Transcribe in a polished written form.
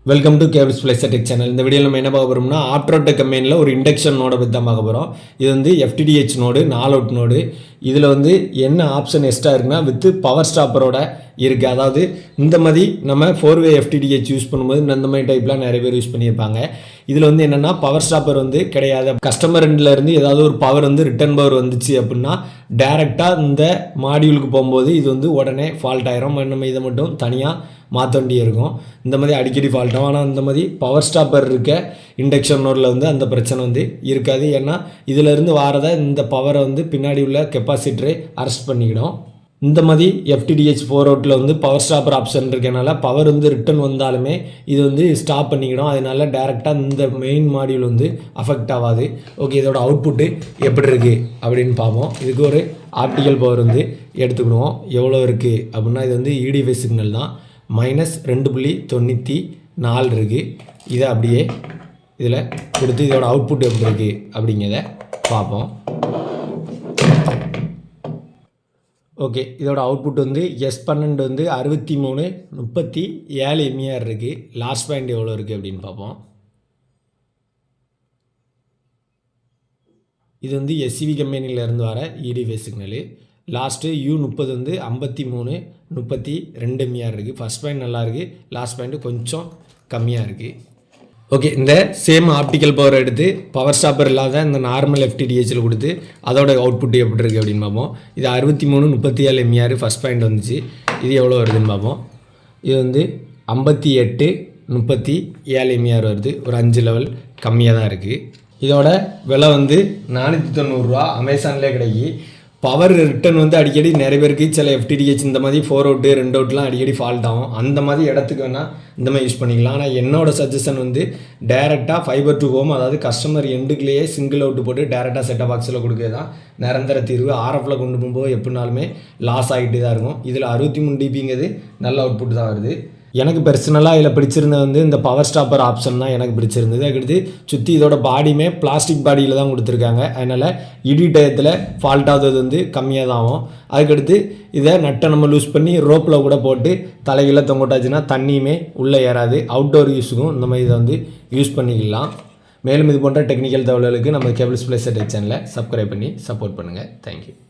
Welcome to Splicer Tech channel. இந்த வீடியோவில் நம்ம என்ன பார்க்க போகிறோம்னா Optrotech கம்பெனியில் ஒரு இண்டக்ஷன் நோடை பற்றி தான் பார்க்க போகிறோம். இது வந்து FTTH நோடு, 4 அவுட் நோடு. இதில் வந்து என்ன ஆப்ஷன் எக்ஸ்ட்ரா இருக்குன்னா வித் பவர் ஸ்டாப்பரோட இருக்குது. அதாவது இந்த மாதிரி நம்ம 4-way FTTH யூஸ் பண்ணும்போது இந்த மாதிரி டைப்லாம் நிறைய பேர் யூஸ் பண்ணியிருப்பாங்க. இதில் வந்து என்னென்னா பவர் ஸ்டாப்பர் வந்து கிடையாது. கஸ்டமர் எண்ட்லேருந்து ஏதாவது ஒரு பவர் வந்து ரிட்டர்ன் பவர் வந்துச்சு அப்படின்னா டேரெக்டாக இந்த மாடியூலுக்கு போகும்போது இது வந்து உடனே ஃபால்ட் ஆயிரும். நம்ம இதை மட்டும் தனியாக மாற்ற வேண்டிய இருக்கும். இந்த மாதிரி அடிக்கடி ஃபால்ட் ஆகும். ஆனால் இந்த மாதிரி பவர் ஸ்டாப்பர் இருக்க இண்டக்ஷன் நோடில் வந்து அந்த பிரச்சனை வந்து இருக்காது. ஏன்னா இதிலேருந்து வாரத இந்த பவரை வந்து பின்னாடி உள்ள கெப்பாசிட்டரை அரெஸ்ட் பண்ணிக்கிடும். இந்த மாதிரி FTTH 4 அவுட்டில் வந்து பவர் ஸ்டாப்பர் ஆப்ஷன் இருக்கனால பவர் வந்து ரிட்டர்ன் வந்தாலுமே இது வந்து ஸ்டாப் பண்ணிக்கிடும். அதனால டேரெக்டாக இந்த மெயின் மாடியூல் வந்து அஃபெக்ட் ஆகாது. ஓகே, இதோட அவுட்புட்டு எப்படி இருக்குது அப்படின்னு பார்ப்போம். இதுக்கு ஒரு ஆப்டிக்கல் பவர் வந்து எடுத்துக்கிடுவோம். எவ்வளோ இருக்குது அப்படின்னா இது வந்து EDF சிக்னல் தான். -2.94 இருக்குது. இதை அப்படியே இதில் கொடுத்து இதோட அவுட்புட் எப்படி இருக்குது அப்படிங்கிறத பார்ப்போம். ஓகே, இதோட அவுட்புட் வந்து S12 வந்து 63.37 MER இருக்குது. லாஸ்ட் பாயிண்ட் எவ்வளோ இருக்குது அப்படின்னு பார்ப்போம். இது வந்து SCV கம்பெனியிலேருந்து வர EDF சிக்னலு. லாஸ்ட்டு U30 வந்து 53.32 MER இருக்குது. ஃபஸ்ட் பாயிண்ட் நல்லா இருக்குது, லாஸ்ட் பாயிண்ட்டு கொஞ்சம் கம்மியாக இருக்குது. ஓகே, இந்த சேம் ஆப்டிக்கல் பவர் எடுத்து பவர் ஸ்டாப்பர் இல்லாத இந்த நார்மல் FTTHயில் கொடுத்து அதோட அவுட்புட் எப்படி இருக்குது அப்படின்னு பார்ப்போம். இது 63.37 MER ஃபஸ்ட் பாயிண்ட் வந்துச்சு. இது எவ்வளோ வருதுன்னு பார்ப்போம். இது வந்து 58.37 MER வருது. ஒரு 5 லெவல் கம்மியாக தான் இருக்குது. இதோட விலை வந்து 490 ரூபா அமேசான்லேயே கிடைக்கி. பவர் ரிட்டர்ன் வந்து அடிக்கடி நிறைய பேருக்கு சில FTTH இந்த மாதிரி 4 அவுட்டு 2 அவுட்லாம் அடிக்கடி ஃபால்ட் ஆகும். அந்த மாதிரி இடத்துக்கு வேணால் இந்த மாதிரி யூஸ் பண்ணிக்கலாம். ஆனால் என்னோடய சஜஷன் வந்து டேரெக்டாக ஃபைபர் டு ஹோம், அதாவது கஸ்டமர் எண்டுக்குள்ளேயே சிங்கிள் அவுட்டு போட்டு டேரெக்டாக செட்டப் பாக்ஸில் கொடுக்குறது தான் நிரந்தர தீர்வு. RFல கொண்டு போகும்போது எப்படினாலுமே லாஸ் ஆகிட்டு தான் இருக்கும். இதில் 63 dBங்கிறது நல்ல அவுட்புட் தான் வருது. எனக்கு பர்சனலாக இதில் பிடிச்சிருந்தது வந்து இந்த பவர் ஸ்டாப்பர் ஆப்ஷன் தான் எனக்கு பிடிச்சிருந்தது. அதுக்கடுத்து சுற்றி இதோட பாடியுமே பிளாஸ்டிக் பாடியில் தான் கொடுத்துருக்காங்க. அதனால் இடி டயத்தில் ஃபால்ட் ஆகுது வந்து கம்மியாக தான் ஆகும். அதுக்கடுத்து இதை நட்டை நம்ம லூஸ் பண்ணி ரோப்பில் கூட போட்டு தலைகீழ தொங்கட்டாச்சுன்னா தண்ணியுமே உள்ளே ஏறாது. அவுட்டோர் யூஸுக்கும் இந்த மாதிரி இதை வந்து யூஸ் பண்ணிக்கலாம். மேலும் இது போன்ற டெக்னிக்கல் தகவல்களுக்கு நம்ம Splicer Tech சேனலை சப்ஸ்கிரைப் பண்ணி சப்போர்ட் பண்ணுங்கள். தேங்க்யூ.